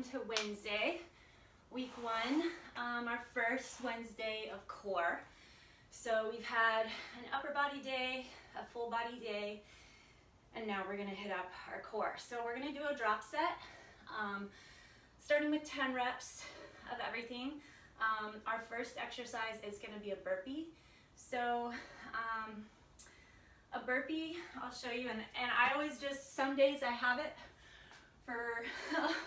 welcome to Wednesday, week 1, our first Wednesday of core. So we've had an upper body day, a full body day, and now we're gonna hit up our core. So we're gonna do a drop set, starting with 10 reps of everything. Our first exercise is gonna be a burpee. So a burpee, I'll show you, and I always just, some days I have it for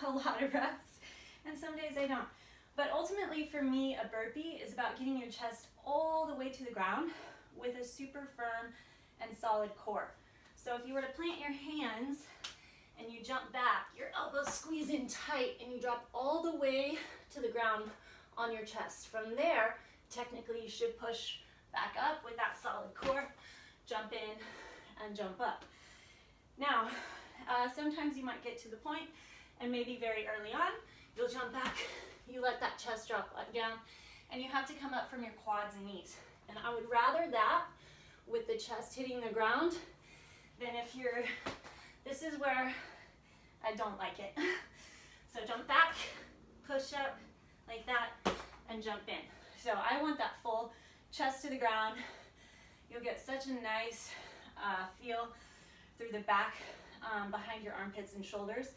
a lot of reps, and some days I don't. But ultimately for me, a burpee is about getting your chest all the way to the ground with a super firm and solid core. So if you were to plant your hands and you jump back, your elbows squeeze in tight and you drop all the way to the ground on your chest. From there, technically you should push back up with that solid core, jump in and jump up. Now, sometimes you might get to the point, and maybe very early on, you'll jump back, you let that chest drop down, and you have to come up from your quads and knees. And I would rather that with the chest hitting the ground than if you're, this is where I don't like it. So jump back, push up like that, and jump in. So I want that full chest to the ground. You'll get such a nice feel through the back, behind your armpits and shoulders,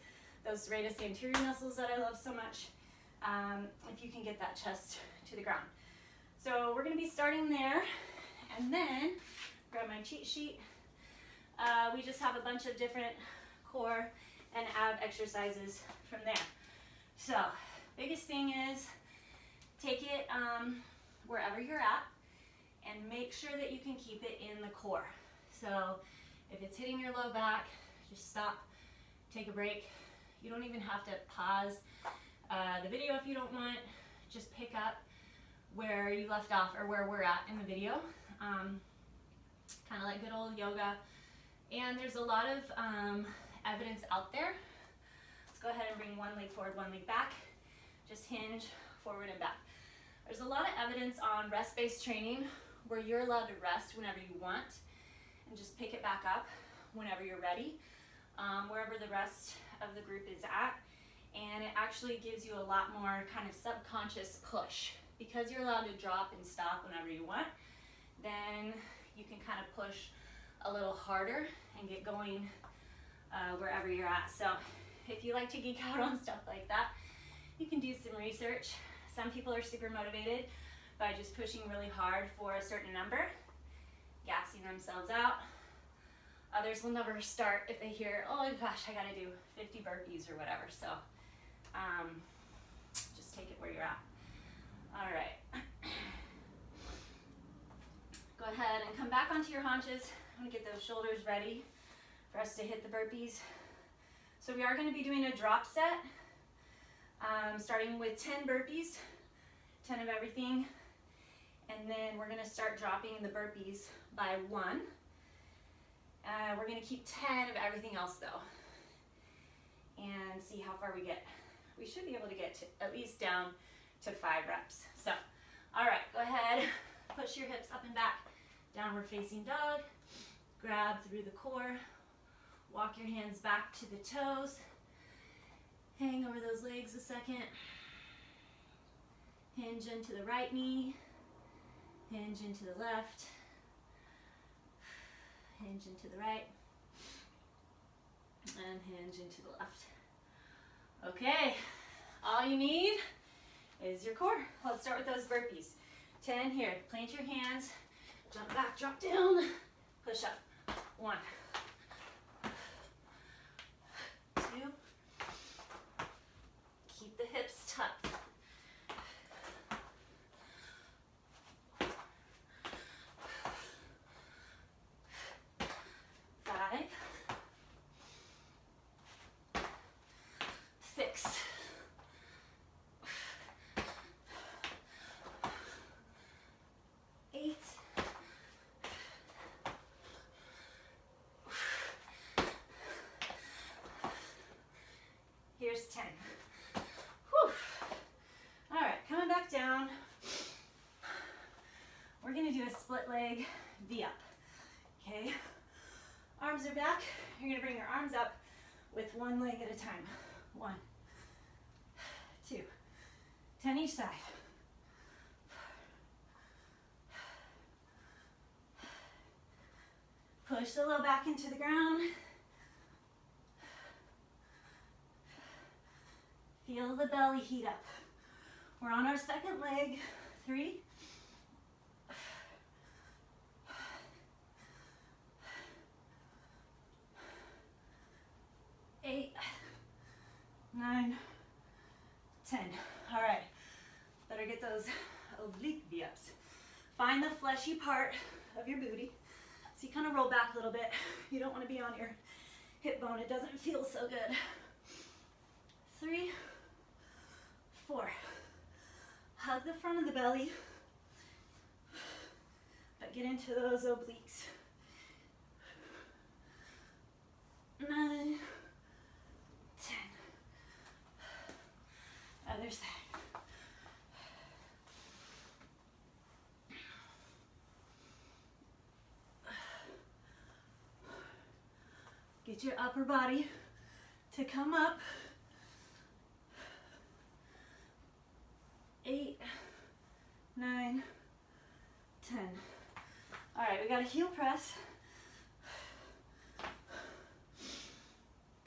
those serratus anterior muscles that I love so much, if you can get that chest to the ground. So we're going to be starting there, and then grab my cheat sheet. We just have a bunch of different core and ab exercises from there. So biggest thing is take it wherever you're at and make sure that you can keep it in the core. So if it's hitting your low back, just stop, take a break. You don't even have to pause the video if you don't want. Just pick up where you left off or where we're at in the video. Kind of like good old yoga. And there's a lot of evidence out there. Let's go ahead and bring one leg forward, one leg back. Just hinge forward and back. There's a lot of evidence on rest-based training where you're allowed to rest whenever you want and just pick it back up whenever you're ready, wherever the rest of the group is at. And it actually gives you a lot more kind of subconscious push. Because you're allowed to drop and stop whenever you want, then you can kind of push a little harder and get going wherever you're at. So if you like to geek out on stuff like that, you can do some research. Some people are super motivated by just pushing really hard for a certain number, gassing themselves out. Others will never start if they hear, oh gosh, I gotta do 50 burpees or whatever. So just take it where you're at. All right. Go ahead and come back onto your haunches. I'm gonna get those shoulders ready for us to hit the burpees. So we are gonna be doing a drop set, starting with 10 burpees, 10 of everything. And then we're gonna start dropping the burpees by 1. We're gonna keep 10 of everything else though, and see how far we get. We should be able to get to at least down to 5 reps. So, all right, go ahead, push your hips up and back, downward facing dog, grab through the core, walk your hands back to the toes, hang over those legs a second, hinge into the right knee, hinge into the left, hinge into the right, and hinge into the left. Okay, all you need is your core. Let's start with those burpees. 10 here, plant your hands, jump back, drop down, push up. 1, 2, keep the hips tucked. 5, 6, 8, 10. Whew. All right, coming back down. We're gonna do a split leg V up, okay? Arms are back. You're gonna bring your arms up with one leg at a time. 1, 2. 10 each side. Push the low back into the ground. Feel the belly heat up. We're on our second leg. 3. 8, 9, 10. All right, better get those oblique V-ups. Find the fleshy part of your booty. So you kind of roll back a little bit. You don't want to be on your hip bone. It doesn't feel so good. 3, 4. Hug the front of the belly, but get into those obliques. 9, 10. Other side. Get your upper body to come up. 8, 9, 10. All right, we got a heel press.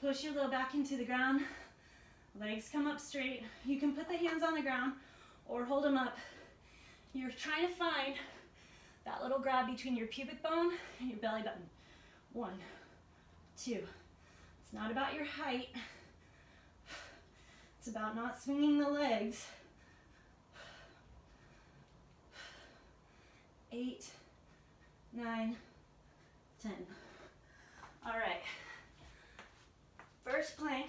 Push your low back into the ground. Legs come up straight. You can put the hands on the ground or hold them up. You're trying to find that little grab between your pubic bone and your belly button. 1, 2. It's not about your height. It's about not swinging the legs. 8, 9, 10. All right. First plank.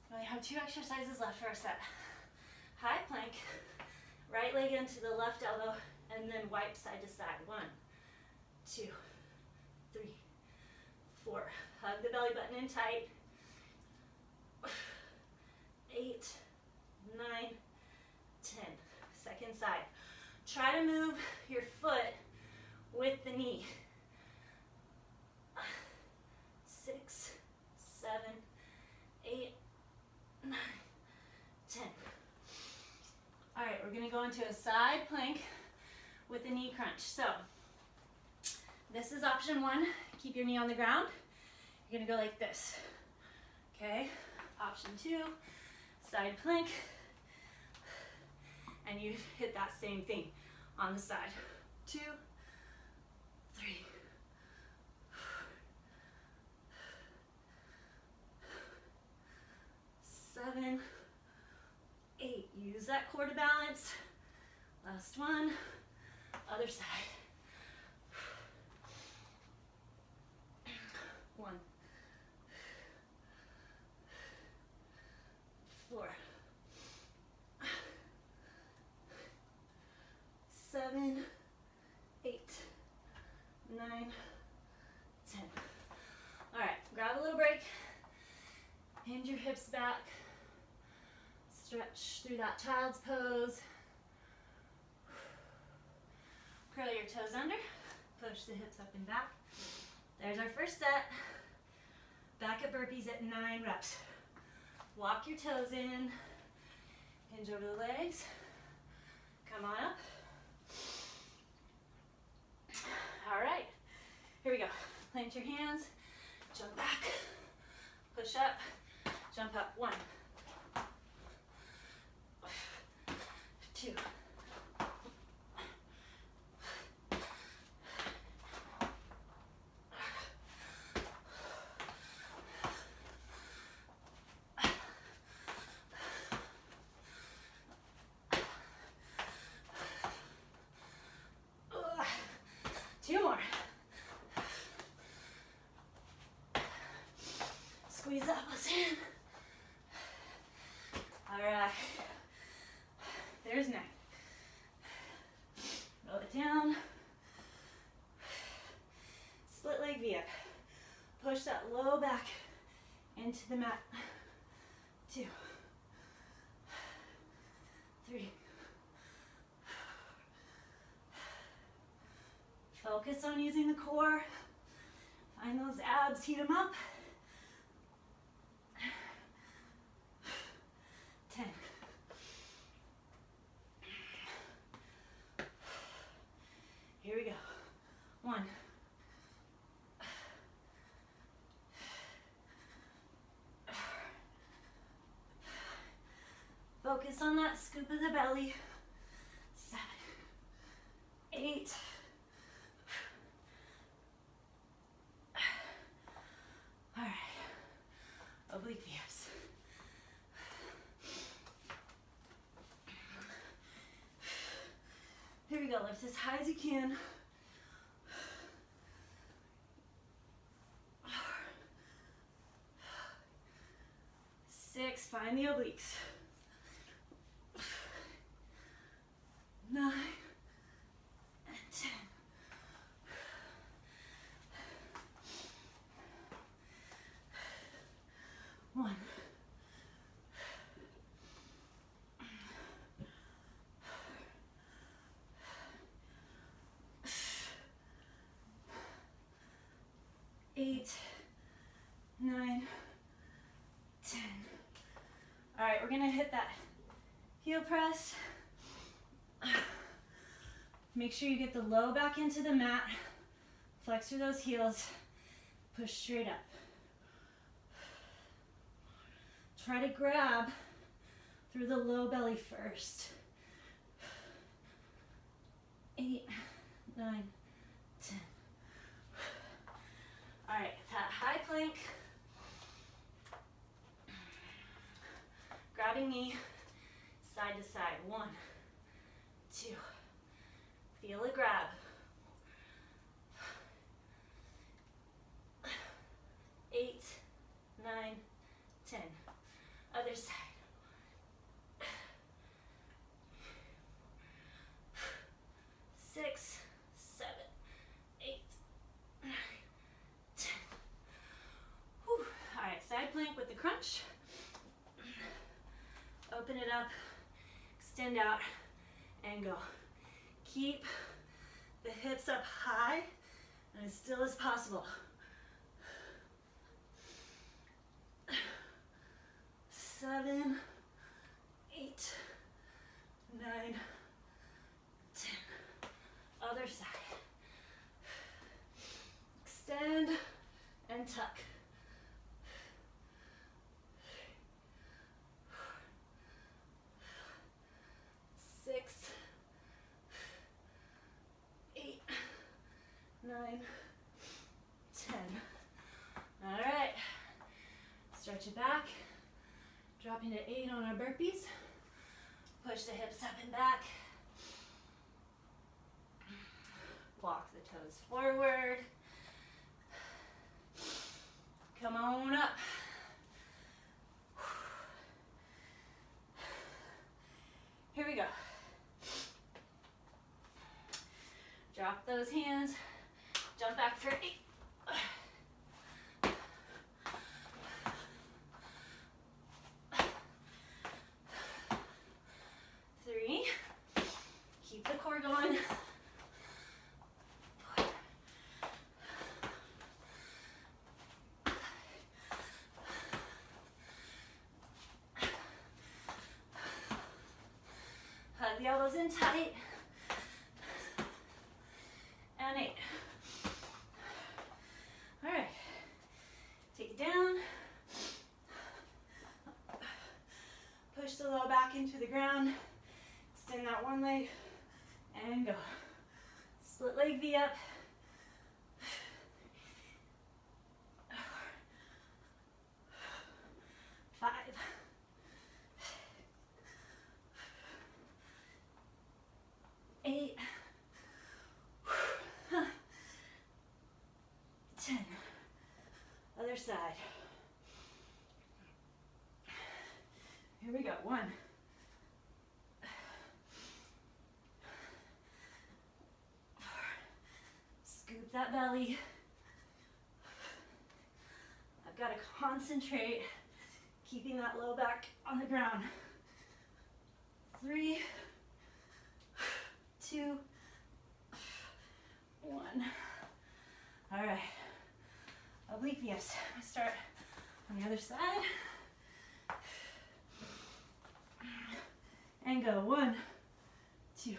We only have 2 exercises left for our set. High plank. Right leg into the left elbow and then wipe side to side. 1, 2, 3, 4. Hug the belly button in tight. 8, 9, 10. Second side. Try to move your foot with the knee. 6, 7, 8, 9, 10. All right, we're gonna go into a side plank with a knee crunch. So this is option 1. Keep your knee on the ground. You're gonna go like this. Okay, option 2, side plank. And you hit that same thing on the side. 2, 3, 7, 8. Use that core to balance. Last one. Other side. 1, 4, 7, 8, 9, 10. All right, grab a little break. Hinge your hips back. Stretch through that child's pose. Curl your toes under. Push the hips up and back. There's our first set. Back at burpees at 9 reps. Walk your toes in. Hinge over the legs. Come on up. All right, here we go. Plant your hands, jump back, push up, jump up. 1, 2, 2 more. Squeeze the elbows in. All right. There's neck. Roll it down. Split leg V up. Push that low back into the mat. 2, 3. Focus on using the core. Find those abs, heat them up. Focus on that scoop of the belly. 7, 8. All right, oblique views. Here we go, lift as high as you can. 6, find the obliques. 9 and 10. 1. 8, 9, 10. All right, we're gonna hit that heel press. Make sure you get the low back into the mat. Flex through those heels. Push straight up. Try to grab through the low belly first. 8, 9, 10. All right, that high plank. Grabbing knee, side to side. 1, 2. Feel a grab. 8, 9, 10. Other side. 6, 7, 8, 9, 10. Whew. All right, side plank with the crunch. Open it up, extend out, and go. Keep the hips up high and as still as possible. 7, 8, 9, 10. Other side. Extend and tuck. 6, 8, 9, 10. All right. Stretch it back. Dropping to 8 on our burpees. Push the hips up and back. Walk the toes forward. Come on up. Here we go. Drop those hands. Jump back for 8. 3. Keep the core going. 4. 5. Hug the elbows in tight. And 8. All right. Take it down. Push the low back into the ground. Extend that one leg and go. Split leg V up. 5. 8. 10. Other side. Here we go. 1. Scoop that belly. I've got to concentrate, keeping that low back on the ground. 3, 2, 1. All right. Oblique lifts. I start on the other side. And go. 1, 2,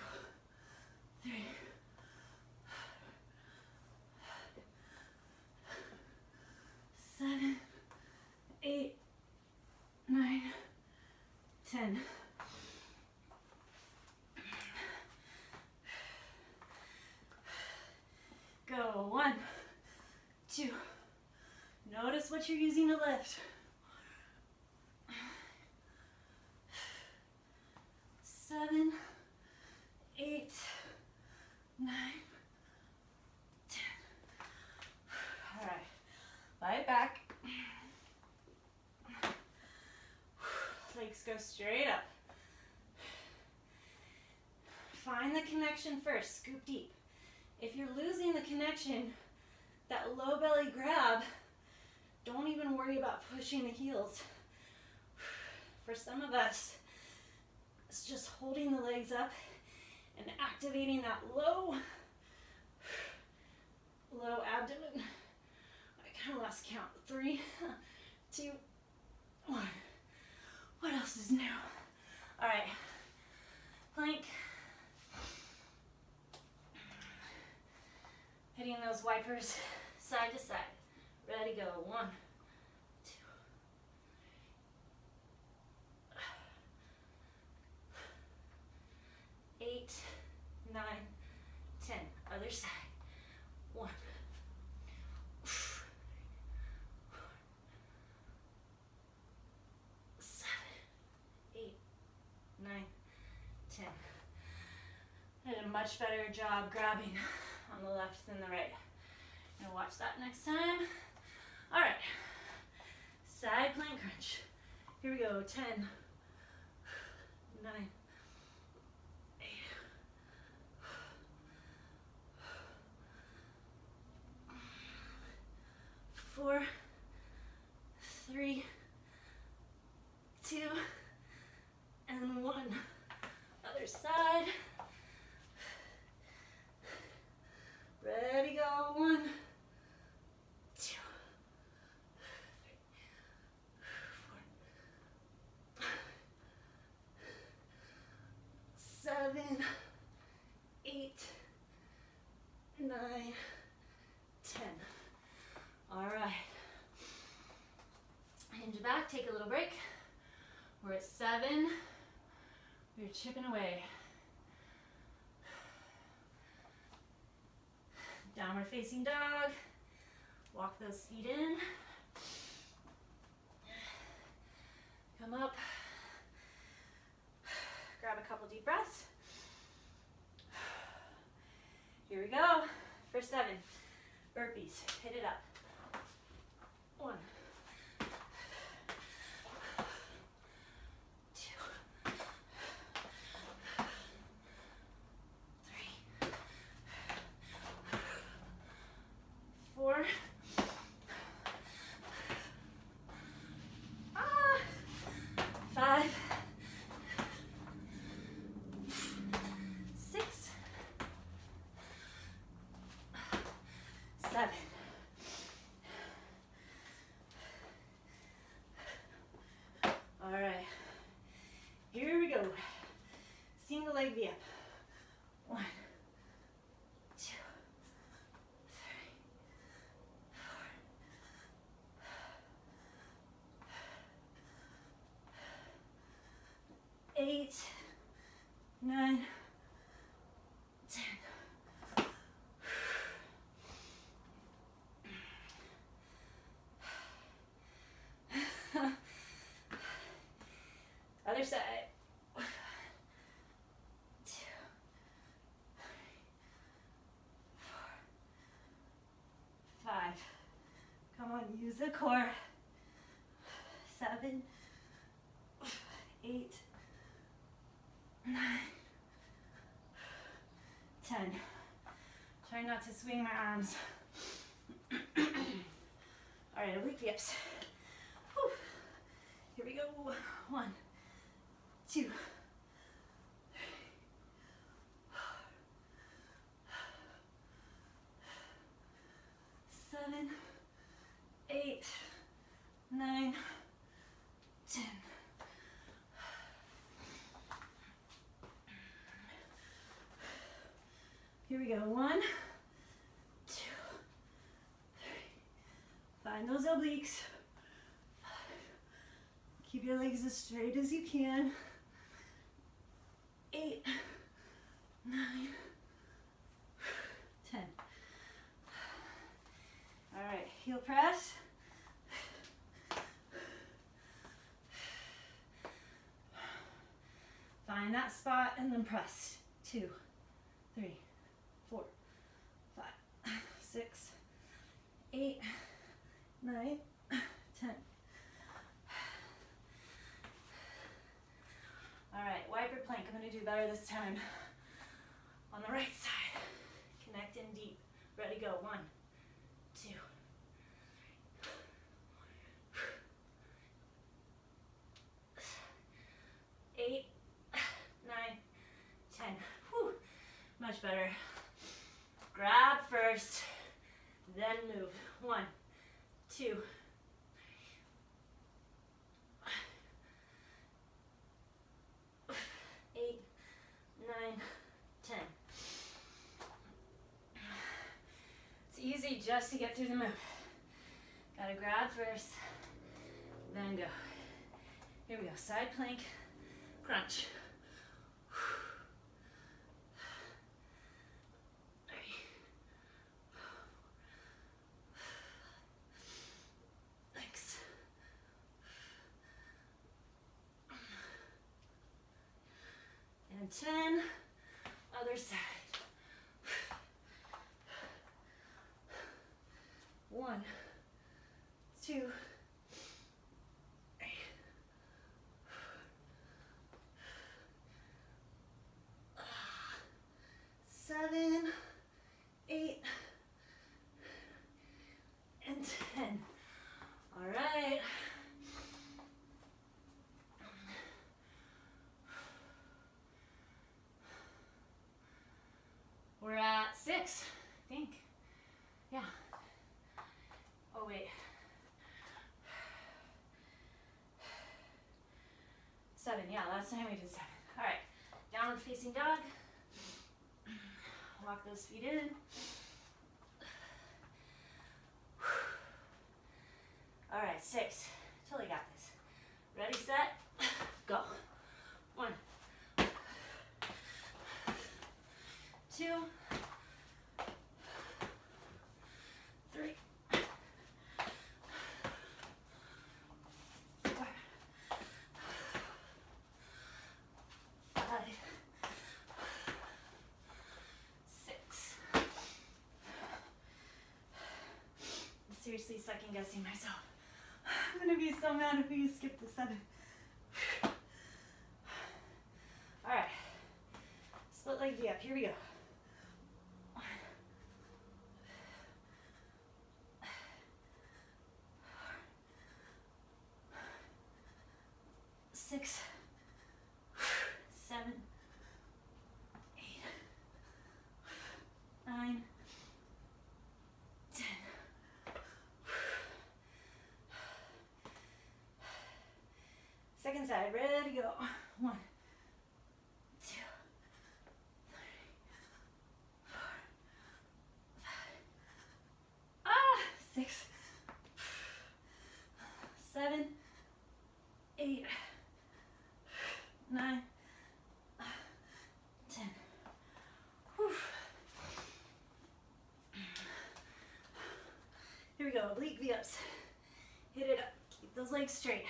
3. 7, 8, 9, 10. 2. Notice what you're using to lift. 7, 8, 9, 10. All right, lie it back. Legs go straight up. Find the connection first, scoop deep. If you're losing the connection, that low belly grab, don't even worry about pushing the heels. For some of us, it's just holding the legs up and activating that low abdomen. I kind of lost count. 3, 2, 1. What else is new? All right, plank. Hitting those wipers side to side. Ready, go. 1, 2. 8, 9, 10. Other side. 1. 7, 8, 9, 10. I did a much better job grabbing on the left than the right. I'm gonna watch that next time. All right, side plank crunch. Here we go, 10, 9, 8, 4, 3, 2, and 1. Other side. Ready, go. 1, 2, 3, 4, 7, 8, 9, 10. All right. Hinge back, take a little break. We're at 7. We're chipping away. Downward facing dog. Walk those feet in. Come up. Grab a couple deep breaths. Here we go. For 7. Burpees. Hit it up. 1. 2. 3. 4. 5. 6. 7. All right. Here we go. Single leg V up. 1, 2, 3, 4, 8, 9, 10. Other side. 1, 2, 3, 4, 5. Come on, use the core. 7, 8, 9, 10. Try not to swing my arms. All right, oblique dips. Whew. Here we go. 1, 2, 3, 7, 8, 9, 10. Here we go. 1, 2, 3. Find those obliques. 5. Keep your legs as straight as you can. 8, 9, 10. All right. Heel press. Find that spot and then press. 2, 3, 4, 5, 6, 8, 9, 10. All right, wiper plank. I'm gonna do better this time. On the right side. Connect in deep. Ready, go. 1, 2. 8, 9, 10. Whew. Much better. Grab first, then move. 1, 2. 8, 9, 10. It's easy just to get through the move. Gotta grab first, then go. Here we go. Side plank, crunch. 3. Thanks. And 10. Other side. 1, 2, 3. 7, 8, and 10. All right. We're at 6, I think. Yeah. Oh, wait. 7, yeah, last time we did 7. All right, downward facing dog. Walk those feet in. All right, 6. Totally got this. Ready, set, go. 1, 2, 3, 4, 5, 6. I'm seriously second guessing myself. I'm gonna be so mad if we skip the 7. All right, split leg V up. Here we go. 6, 7, 8, 9, 10. Second side, ready to go. 1, 2, 3, 4, 5. 6, 7, 8, 9, 10. Whew. Here we go, oblique V-ups. Hit it up, keep those legs straight.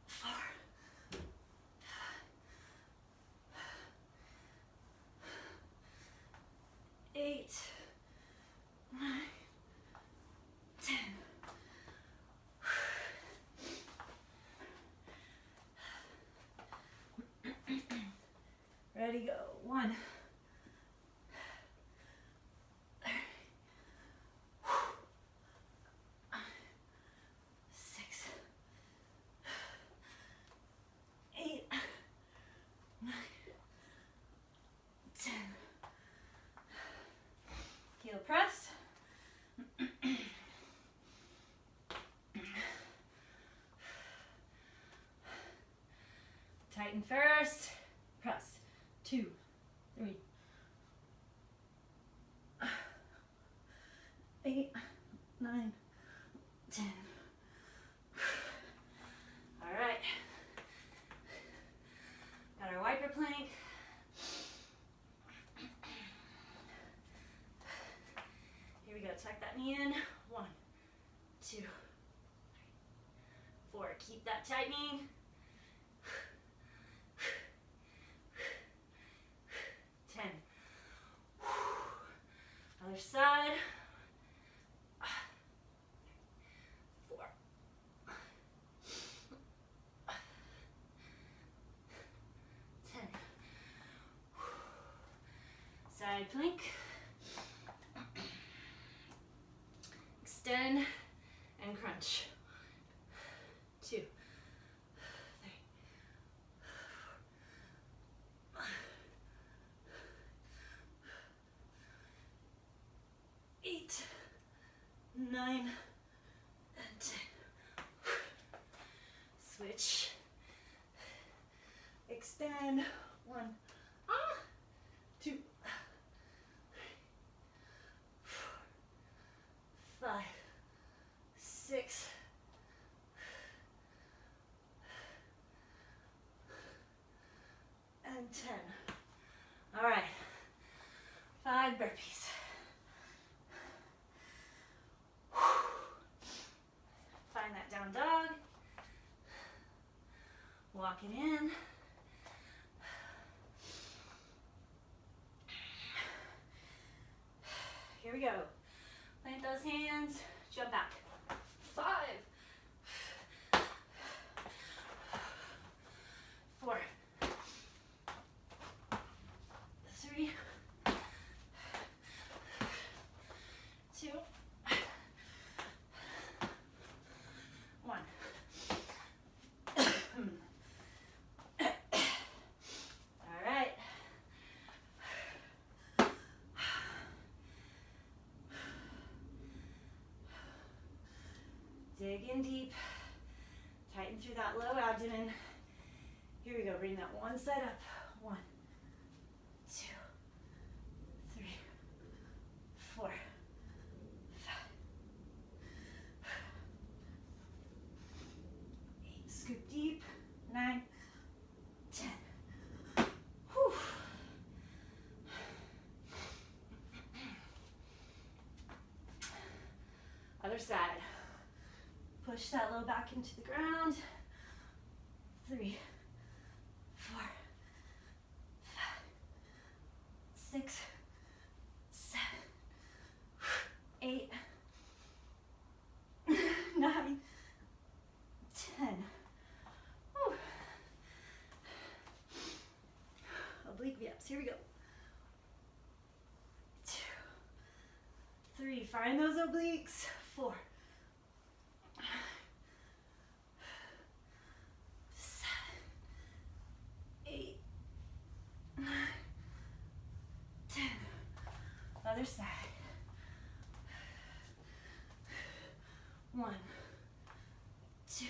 4, 8, 9, 10. Ready, go. 1. 6, 8, 9, 10. Heel press. Tighten first. Press. 2, 3, 8, 9, 10. All right. Got our wiper plank. Here tuck that knee in. 1, 2, 3, 4. Keep that tightening. 10. Other side. 4. 10. Side plank. Extend and crunch. 2, 3, 4, 8, 9, and 10. Switch. Extend. 1, 2, 4, 5, 6, 10. All right, 5 burpees. Find that down dog. Walk it in. Here we go. Plant those hands, jump back. 5, 4, 3, 2, 1. All right. Dig in deep. Tighten through that low abdomen. Here we go. Bring that one side up. 1, 2, 3, 4, 5, 8. Scoop deep. 9, 10. Whew. Other side. Push that low back into the ground. 3, 4, 5, 6, 7, 8, 9, 10. Whew. Oblique V-ups. Here we go. 2, 3. Find those obliques. 4, 7, 8, 9, 10. Other side. 1, 2,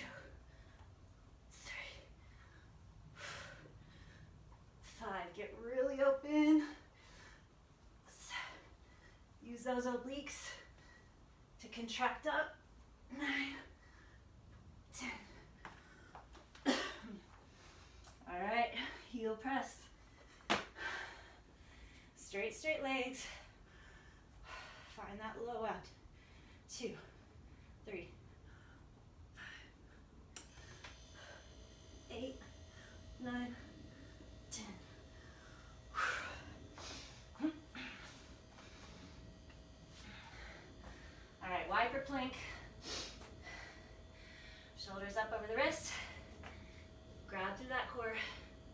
3, 5. Get really open. 7. Use those obliques to contract up. 9, 10. All right, heel press. Straight legs. Find that low out. 2, 3, 5, 8, 9, 10. All right, wiper plank. Shoulders up over the wrist. Grab through that core.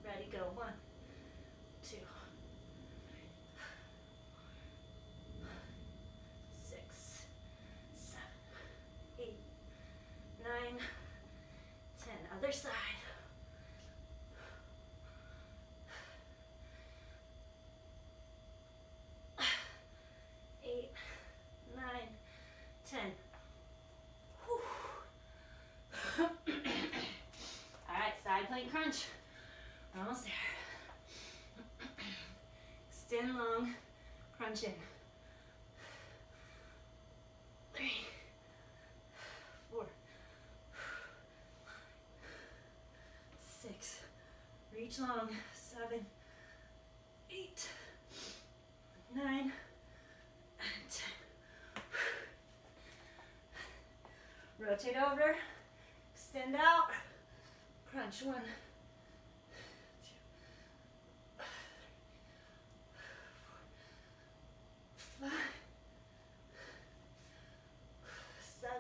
Ready, go. 1, 2, 6, 7, 8, 9, 10. Other side. 8, 9, 10. Whew. All right, side plank crunch. We're almost there. Extend long, crunch in. 3, 4, 6. Reach long. 7, 8, 9, and 10. Rotate over, extend out, crunch. 1, 2, 4, 5, 7,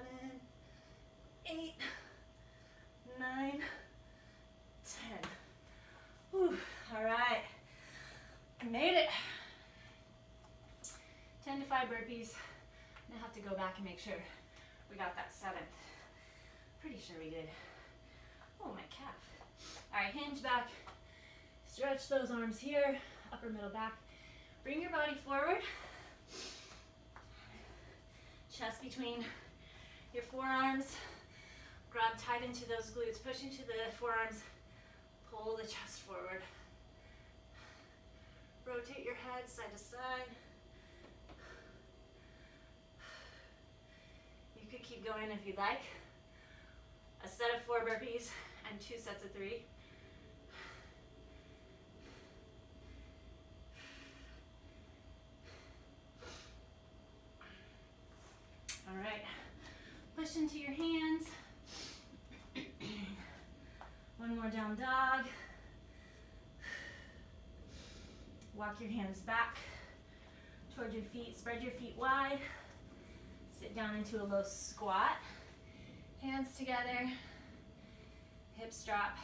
8, 9, 10. Whew. All right, I made it. 10 to 5 burpees. I have to go back and make sure we got that 7th. Pretty sure we did. Oh, my calf. All right, hinge back. Stretch those arms here, upper middle back. Bring your body forward. Chest between your forearms. Grab tight into those glutes. Push into the forearms. Pull the chest forward. Rotate your head side to side. You could keep going if you'd like. A set of 4 burpees and 2 sets of 3. All right, push into your hands. 1 more down dog. Walk your hands back toward your feet. Spread your feet wide. Sit down into a low squat. Hands together. Hips drop.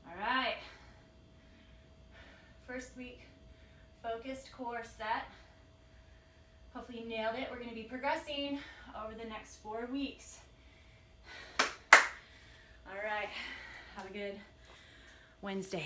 All right. First week, focused core set. Hopefully you nailed it. We're going to be progressing over the next 4 weeks. All right. Have a good Wednesday.